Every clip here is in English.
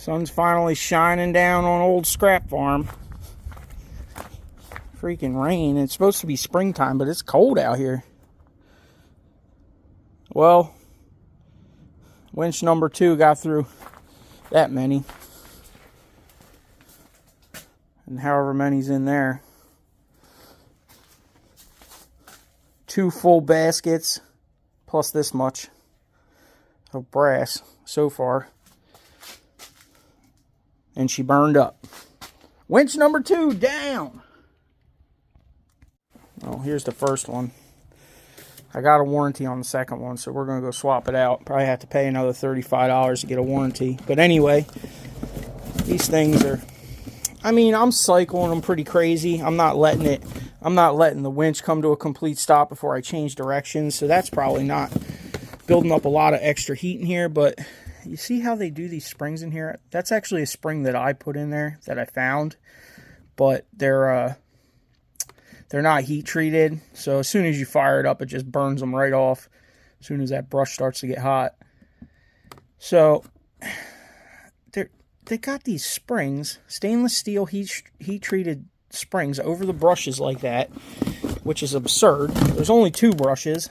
Sun's finally shining down on old scrap farm. Freaking rain. It's supposed to be springtime, but it's cold out here. Well, winch number 2 got through that many. And however many's in there. 2 full baskets, plus this much of brass so far. And she burned up. Winch number 2 down. Oh, here's the first one. I got a warranty on the second one, so we're going to go swap it out. Probably have to pay another $35 to get a warranty. But anyway, these things are, I mean, I'm cycling them pretty crazy. I'm not letting the winch come to a complete stop before I change directions. So that's probably not building up a lot of extra heat in here, but you see how they do these springs in here? That's actually a spring that I put in there that I found, but they're not heat treated. So as soon as you fire it up, it just burns them right off as soon as that brush starts to get hot. So they got these springs, stainless steel heat treated springs over the brushes like that, which is absurd. There's only 2 brushes,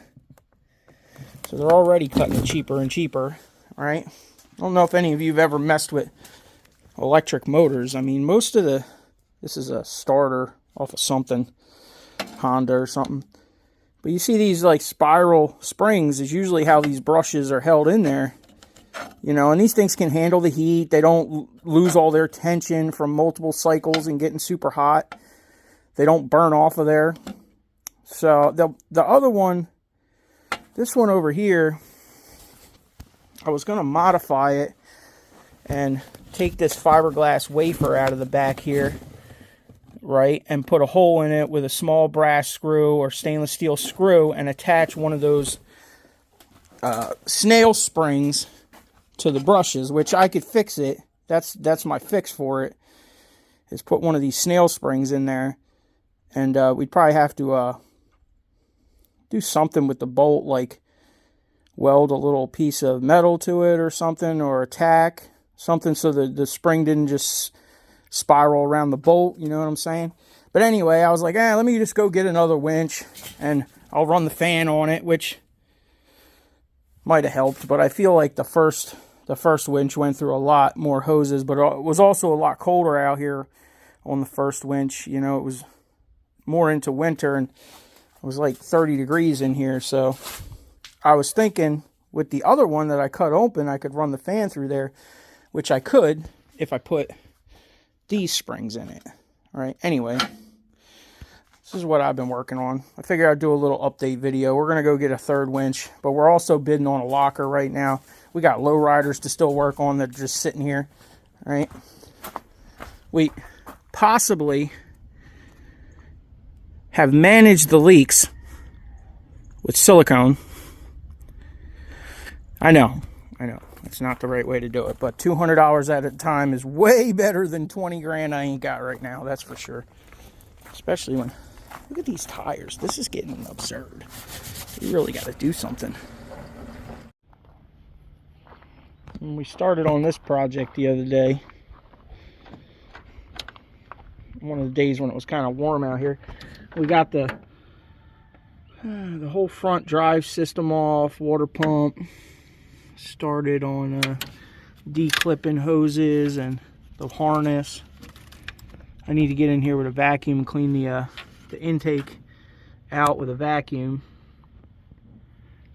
so they're already cutting it cheaper and cheaper. Right? I don't know if any of you have ever messed with electric motors. I mean, this is a starter off of something, Honda or something. But you see these like spiral springs is usually how these brushes are held in there. You know, and these things can handle the heat. They don't lose all their tension from multiple cycles and getting super hot. They don't burn off of there. So the other one, this one over here, I was going to modify it and take this fiberglass wafer out of the back here, right, and put a hole in it with a small brass screw or stainless steel screw and attach one of those snail springs to the brushes, which I could fix it. That's my fix for it, is put one of these snail springs in there. And we'd probably have to do something with the bolt, like weld a little piece of metal to it or something, or a tack, something so that the spring didn't just spiral around the bolt, you know what I'm saying? But anyway, I was like, let me just go get another winch and I'll run the fan on it, which might have helped, but I feel like the first winch went through a lot more hoses, but it was also a lot colder out here on the first winch. You know, it was more into winter and it was like 30 degrees in here, so I was thinking with the other one that I cut open, I could run the fan through there, which I could if I put these springs in it. All right, anyway, this is what I've been working on. I figured I'd do a little update video. We're going to go get a third winch, but we're also bidding on a locker right now. We got low riders to still work on that are just sitting here. All right, we possibly have managed the leaks with silicone. I know, it's not the right way to do it, but $200 at a time is way better than 20 grand I ain't got right now, that's for sure. Especially when, look at these tires, this is getting absurd. You really got to do something. When we started on this project the other day, one of the days when it was kind of warm out here, we got the whole front drive system off, water pump, started on declipping hoses and the harness. I need to get in here with a vacuum and clean the intake out with a vacuum.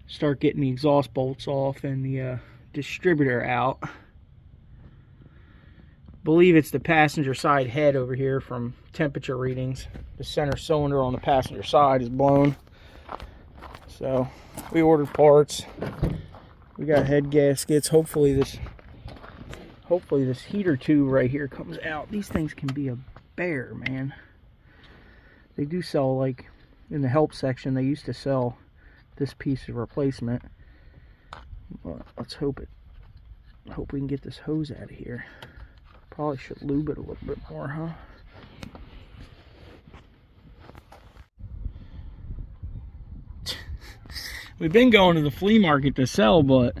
Start getting the exhaust bolts off and the distributor out. Believe it's the passenger side head over here from temperature readings. The center cylinder on the passenger side is blown. So we ordered parts. We got head gaskets. Hopefully this heater tube right here comes out. These things can be a bear, man. They do sell, like in the help section, they used to sell this piece of replacement. Well, let's hope we can get this hose out of here. Probably should lube it a little bit more, huh? We've been going to the flea market to sell, but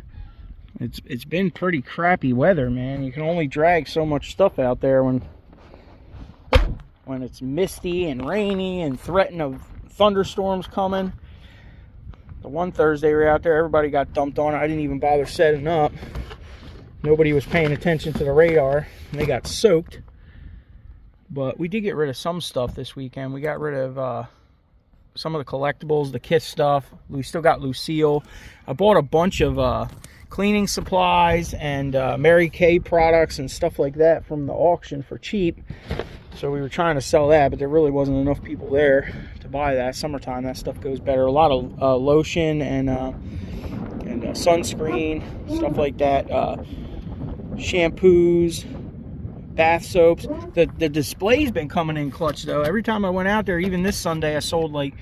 It's been pretty crappy weather, man. You can only drag so much stuff out there when it's misty and rainy and threatened of thunderstorms coming. The one Thursday we were out there, everybody got dumped on. I didn't even bother setting up. Nobody was paying attention to the radar, and they got soaked. But we did get rid of some stuff this weekend. We got rid of some of the collectibles, the Kiss stuff. We still got Lucille. I bought a bunch of cleaning supplies and Mary Kay products and stuff like that from the auction for cheap. So we were trying to sell that, but there really wasn't enough people there to buy that. Summertime, that stuff goes better. A lot of lotion and sunscreen, stuff like that. Shampoos, bath soaps. The display's been coming in clutch, though. Every time I went out there, even this Sunday, I sold like,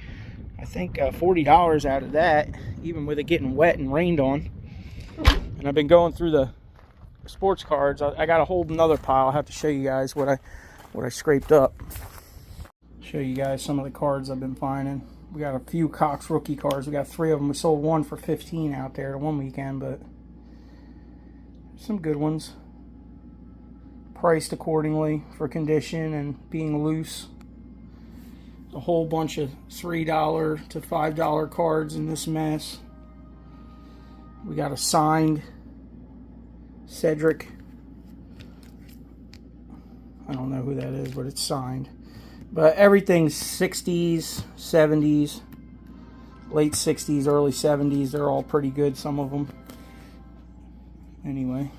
I think $40 out of that, even with it getting wet and rained on. And I've been going through the sports cards. I got a whole another pile. I'll have to show you guys what I scraped up. Show you guys some of the cards I've been finding. We got a few Cox rookie cards. We got 3 of them. We sold one for $15 out there one weekend, but some good ones. Priced accordingly for condition and being loose. A whole bunch of $3 to $5 cards in this mess. We got a signed Cedric. I don't know who that is, but it's signed. But everything's 60s, 70s, late 60s, early 70s. They're all pretty good, some of them. Anyway.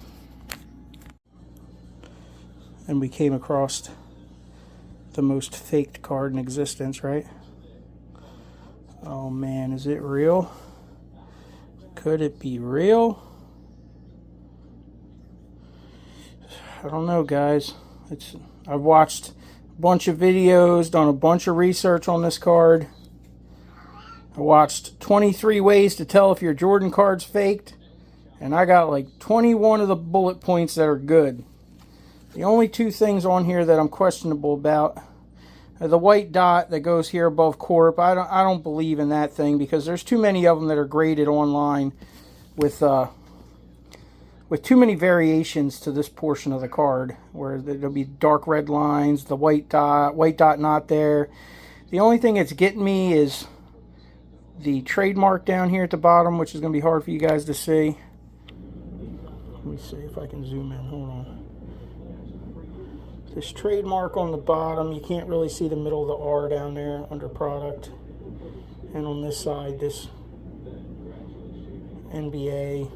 And we came across the most faked card in existence, right? Oh man, is it real? Could it be real? I don't know, guys. I've watched a bunch of videos, done a bunch of research on this card. I watched 23 ways to tell if your Jordan card's faked, and I got like 21 of the bullet points that are good. The only 2 things on here that I'm questionable about are the white dot that goes here above Corp. I don't believe in that thing because there's too many of them that are graded online with too many variations to this portion of the card, where there'll be dark red lines, the white dot not there. The only thing that's getting me is the trademark down here at the bottom, which is going to be hard for you guys to see. Let me see if I can zoom in. Hold on. This trademark on the bottom, you can't really see the middle of the R down there under product. And on this side, this NBA,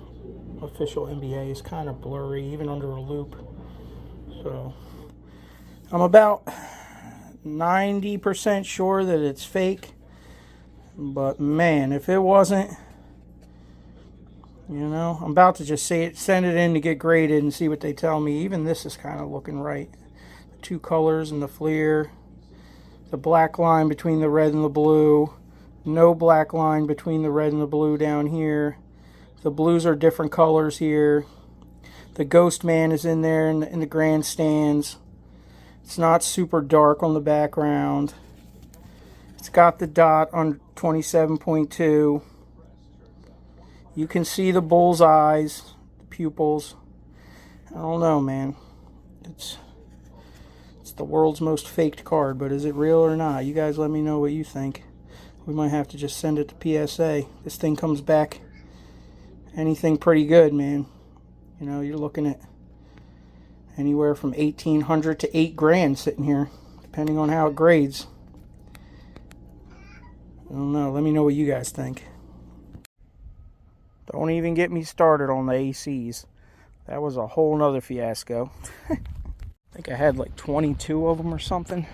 official NBA, is kind of blurry, even under a loop. So, I'm about 90% sure that it's fake. But man, if it wasn't, you know, I'm about to just send it in to get graded and see what they tell me. Even this is kind of looking right. 2 colors in the Flea, the black line between the red and the blue, no black line between the red and the blue down here. The blues are different colors here. The Ghost Man is in there in the grandstands. It's not super dark on the background. It's got the dot on 27.2. You can see the bull's eyes, the pupils. I don't know, man. It's the world's most faked card, but is it real or not? You guys let me know what you think. We might have to just send it to PSA. This thing comes back anything pretty good, man. You know, you're looking at anywhere from $1,800 to $8 grand sitting here, depending on how it grades. I don't know. Let me know what you guys think. Don't even get me started on the ACs. That was a whole nother fiasco. I think I had like 22 of them or something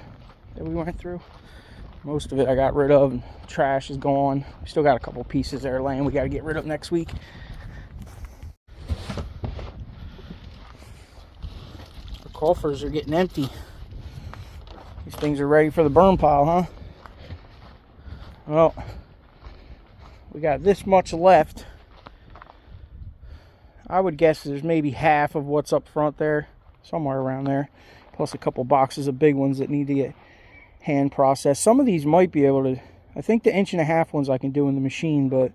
that we went through. Most of it I got rid of, and trash is gone. We still got a couple pieces there laying we got to get rid of next week. The coffers are getting empty. These things are ready for the burn pile, huh? Well, we got this much left. I would guess there's maybe half of what's up front there, somewhere around there, plus a couple boxes of big ones that need to get hand processed. Some of these might be able to, I think the 1.5-inch ones I can do in the machine, but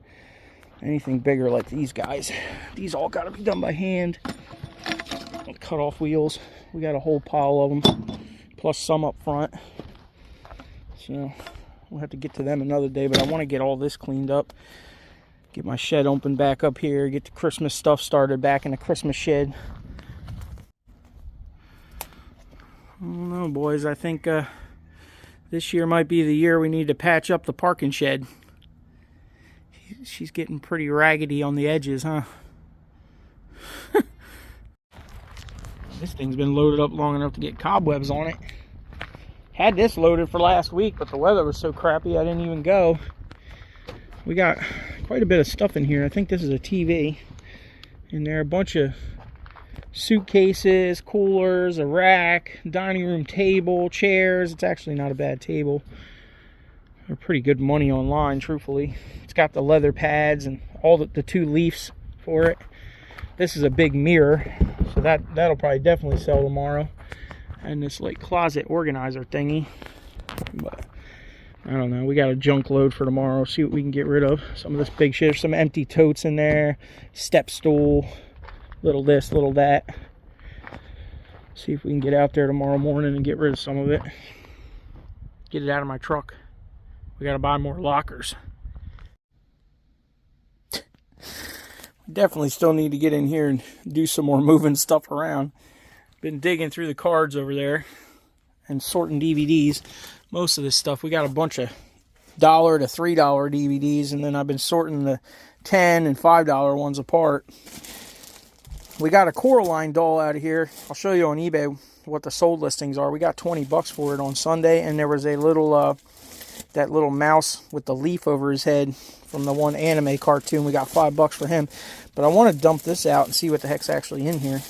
anything bigger like these guys. These all got to be done by hand. Cut off wheels. We got a whole pile of them, plus some up front. So we'll have to get to them another day, but I want to get all this cleaned up. Get my shed open back up here. Get the Christmas stuff started back in the Christmas shed. I don't know, boys. I think this year might be the year we need to patch up the parking shed. She's getting pretty raggedy on the edges, huh? This thing's been loaded up long enough to get cobwebs on it. Had this loaded for last week, but the weather was so crappy I didn't even go. We got quite a bit of stuff in here. I think this is a TV. And there are a bunch of suitcases, coolers, a rack, dining room table, chairs. It's actually not a bad table. They're pretty good money online, truthfully. It's got the leather pads and all the 2 leaves for it. This is a big mirror, so that'll probably definitely sell tomorrow. And this like closet organizer thingy. But I don't know. We got a junk load for tomorrow. See what we can get rid of. Some of this big shit. There's some empty totes in there. Step stool. Little this, little that. See if we can get out there tomorrow morning and get rid of some of it. Get it out of my truck. We got to buy more lockers. Definitely still need to get in here and do some more moving stuff around. Been digging through the cards over there and sorting DVDs. Most of this stuff, we got a bunch of $1 to $3 DVDs, and then I've been sorting the $10 and $5 ones apart. We got a Coraline doll out of here. I'll show you on eBay what the sold listings are. We got 20 bucks for it on Sunday, and there was a little that little mouse with the leaf over his head from the one anime cartoon. We got 5 bucks for him. But I want to dump this out and see what the heck's actually in here.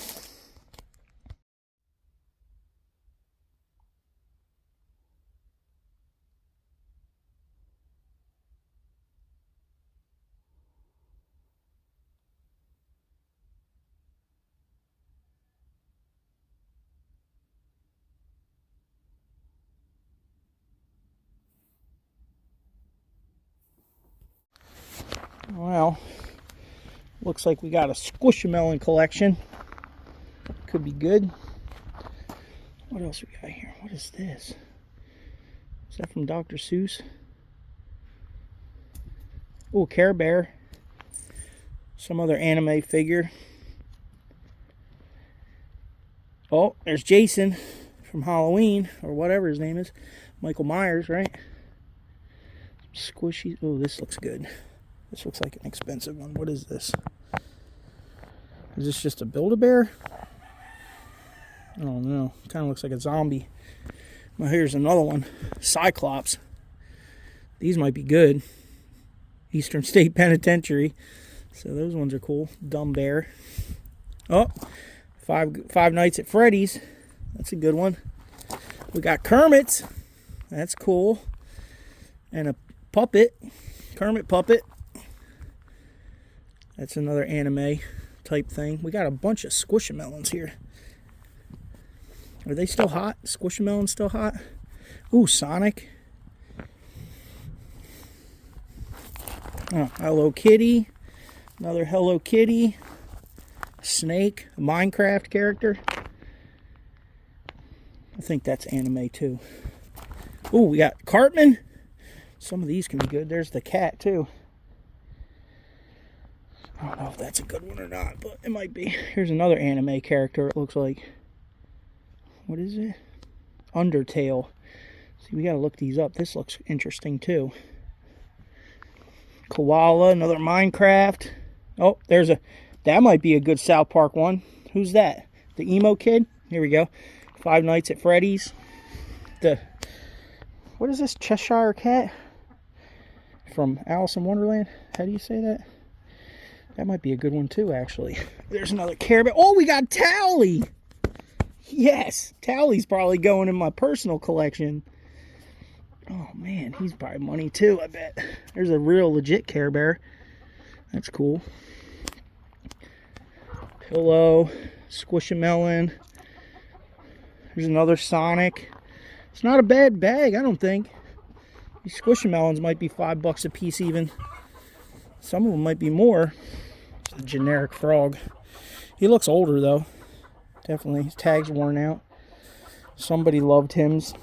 Well, looks like we got a Squishamelon collection. Could be good. What else we got here? What is this? Is that from Dr. Seuss? Oh, Care Bear. Some other anime figure. Oh, there's Jason from Halloween, or whatever his name is. Michael Myers, right? Squishy. Oh, this looks good. This looks like an expensive one. What is this? Is this just a Build-A-Bear? I don't know. Kind of looks like a zombie. Well, here's another one. Cyclops. These might be good. Eastern State Penitentiary. So those ones are cool. Dumb Bear. Oh, Five Nights at Freddy's. That's a good one. We got Kermit's. That's cool. And a puppet. Kermit puppet. That's another anime type thing. We got a bunch of Squishamelons here. Are they still hot? Squishamelons still hot? Ooh, Sonic. Oh, Hello Kitty. Another Hello Kitty. Snake. A Minecraft character. I think that's anime too. Ooh, we got Cartman. Some of these can be good. There's the cat too. I don't know if that's a good one or not, but it might be. Here's another anime character, it looks like. What is it? Undertale. See, we gotta look these up. This looks interesting too. Koala, another Minecraft. Oh, there's a... That might be a good South Park one. Who's that? The emo kid? Here we go. Five Nights at Freddy's. What is this? Cheshire Cat? From Alice in Wonderland? How do you say that? That might be a good one too, actually. There's another Care Bear. Oh, we got Tally! Yes! Tally's probably going in my personal collection. Oh, man. He's probably money too, I bet. There's a real legit Care Bear. That's cool. Pillow. Squishamelon. There's another Sonic. It's not a bad bag, I don't think. These Squishamelons might be $5 a piece even. Some of them might be more. It's a generic frog. He looks older though. Definitely. His tag's worn out. Somebody loved hims.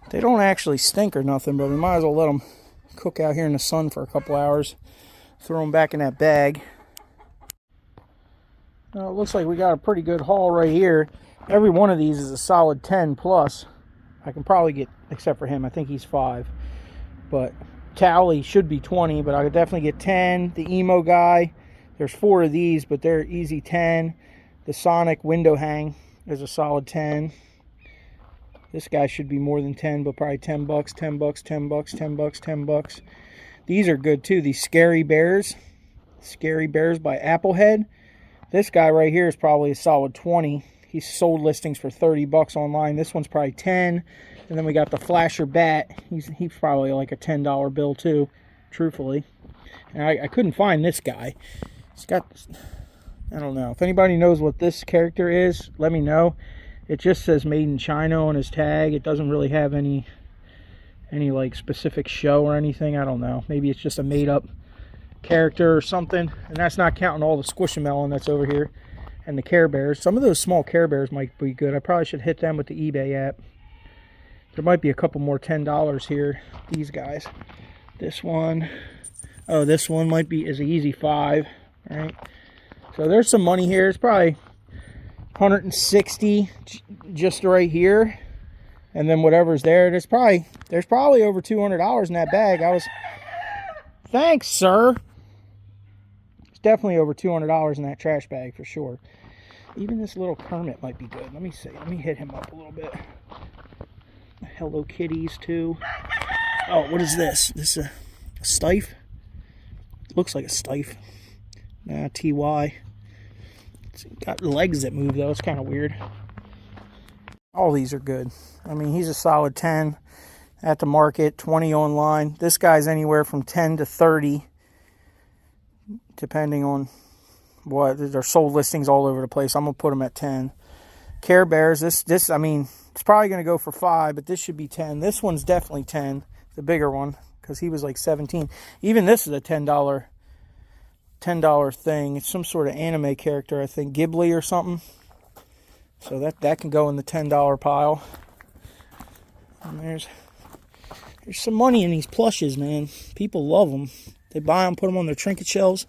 They don't actually stink or nothing, but we might as well let them cook out here in the sun for a couple hours. Throw them back in that bag. Now, it looks like we got a pretty good haul right here. Every one of these is a solid 10 plus. I can probably get, except for him, I think he's 5. But Tally should be 20, but I could definitely get 10. The emo guy, there's 4 of these, but they're easy 10. The Sonic window hang is a solid 10. This guy should be more than 10, but probably 10 bucks, 10 bucks, 10 bucks, 10 bucks, 10 bucks. These are good too. These Scary Bears. Scary Bears by Applehead. This guy right here is probably a solid 20. He's sold listings for 30 bucks online. This one's probably 10. And then we got the Flasher Bat. He's probably like a $10 bill too, truthfully. And I couldn't find this guy. He's got, I don't know. If anybody knows what this character is, let me know. It just says made in China on his tag. It doesn't really have any like specific show or anything. I don't know. Maybe it's just a made up character or something. And that's not counting all the Squishamelon that's over here. And the Care Bears. Some of those small Care Bears might be good. I probably should hit them with the eBay app. There might be a couple more $10 here. These guys. This one. Oh, this one might be is an easy 5. All right. So there's some money here. It's probably 160 just right here. And then whatever's there. There's probably over $200 in that bag. Thanks, sir. It's definitely over $200 in that trash bag for sure. Even this little Kermit might be good. Let me see. Let me hit him up a little bit. Hello Kitties too. Oh, what is this? This is a Stife? Looks like a Stife. Nah, TY. It's got legs that move though. It's kind of weird. All these are good. I mean, he's a solid 10 at the market, 20 online. This guy's anywhere from 10 to 30, depending on what. There's sold listings all over the place. I'm gonna put them at 10. Care Bears. This. I mean, it's probably gonna go for 5, but this should be 10. This one's definitely 10, the bigger one, because he was like 17. Even this is a $10 thing. It's some sort of anime character, I think, Ghibli or something. So that can go in the $10 pile. And there's some money in these plushes, man. People love them. They buy them, put them on their trinket shelves.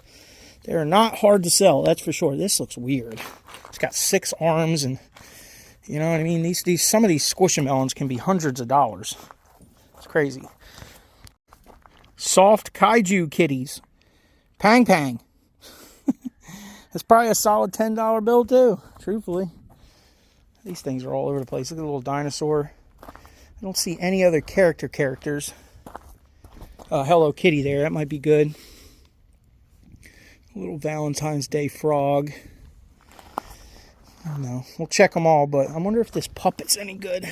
They are not hard to sell, that's for sure. This looks weird. It's got 6 arms, and you know what I mean. Some of these Squishamelons can be hundreds of dollars. It's crazy. Soft kaiju kitties. Pang Pang. That's probably a solid $10 bill too, truthfully. These things are all over the place. Look at the little dinosaur. I don't see any other characters. Hello Kitty there. That might be good. A little Valentine's Day frog. I don't know. We'll check them all, but I wonder if this puppet's any good.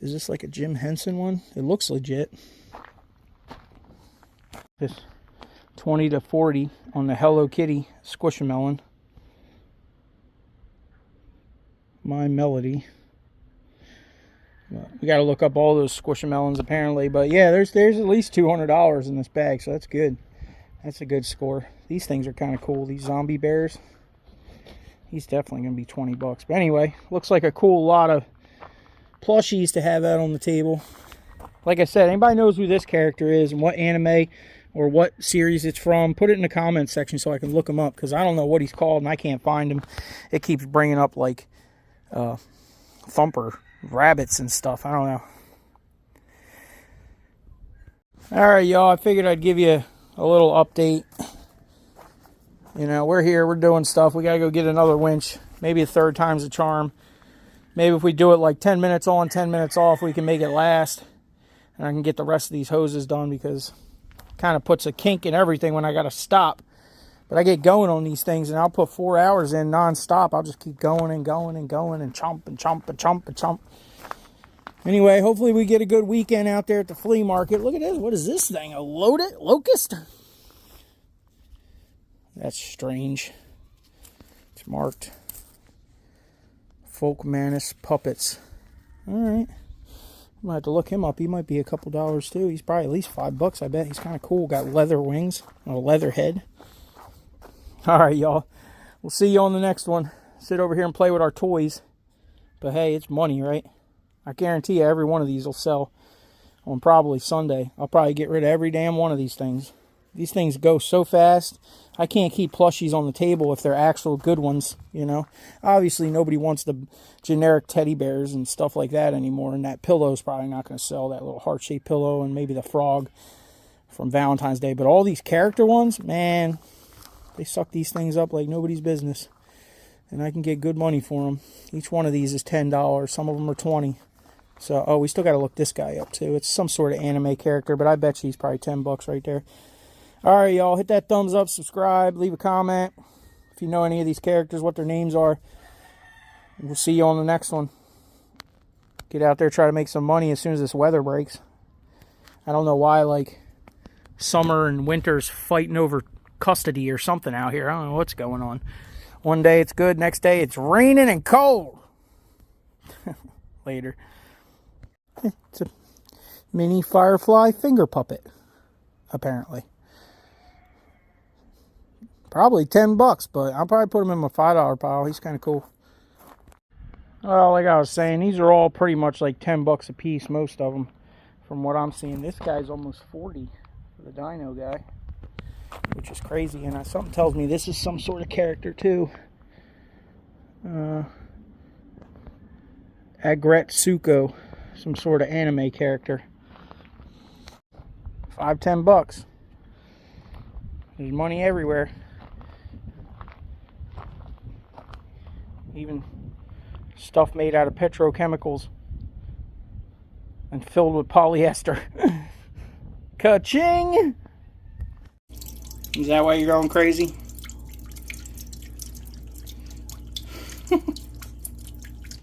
Is this like a Jim Henson one? It looks legit. This 20 to 40 on the Hello Kitty Squishamelon. My Melody. Well, we got to look up all those Squishamelons apparently, but yeah, there's at least $200 in this bag, so that's good. That's a good score. These things are kind of cool. These zombie bears. He's definitely going to be 20 bucks. But anyway, looks like a cool lot of plushies to have out on the table. Like I said, anybody knows who this character is and what anime or what series it's from, put it in the comments section so I can look him up, because I don't know what he's called and I can't find him. It keeps bringing up like Thumper rabbits and stuff. I don't know. Alright, y'all, I figured I'd give you a little update. You know, we're here, we're doing stuff. We gotta go get another winch. Maybe a third time's a charm. Maybe if we do it like 10 minutes on, 10 minutes off, we can make it last. And I can get the rest of these hoses done, because it kind of puts a kink in everything when I gotta stop. But I get going on these things, and I'll put 4 hours in non-stop. I'll just keep going and going and going and chomp and chomp and chomp and chomp. Anyway, hopefully we get a good weekend out there at the flea market. Look at this. What is this thing? A locust? That's strange. It's marked Folk Manus Puppets. Alright. I might have to look him up. He might be a couple dollars too. He's probably at least $5, I bet. He's kind of cool. Got leather wings, a leather head. All right, y'all. We'll see you on the next one. Sit over here and play with our toys. But hey, it's money, right? I guarantee you every one of these will sell on probably Sunday. I'll probably get rid of every damn one of these things. These things go so fast. I can't keep plushies on the table if they're actual good ones, you know. Obviously, nobody wants the generic teddy bears and stuff like that anymore. And that pillow's probably not going to sell, that little heart-shaped pillow and maybe the frog from Valentine's Day. But all these character ones, man, they suck these things up like nobody's business. And I can get good money for them. Each one of these is $10. Some of them are $20. So, oh, we still got to look this guy up, too. It's some sort of anime character, but I bet you he's probably $10 right there. All right, y'all. Hit that thumbs up, subscribe, leave a comment. If you know any of these characters, what their names are. We'll see you on the next one. Get out there, try to make some money as soon as this weather breaks. I don't know why, like, summer and winter's fighting over custody or something out here. I don't know what's going on. One day it's good, next day it's raining and cold. Later. It's a mini firefly finger puppet, apparently. Probably $10, but I'll probably put him in my $5 pile. He's kind of cool. Well, like I was saying, these are all pretty much like $10 a piece, most of them, from what I'm seeing. This guy's almost 40 for the dino guy, which is crazy. And something tells me this is some sort of character too. Agretsuko, some sort of anime character. $5-10. There's money everywhere. Even stuff made out of petrochemicals and filled with polyester. Ka-ching! Is that why you're going crazy?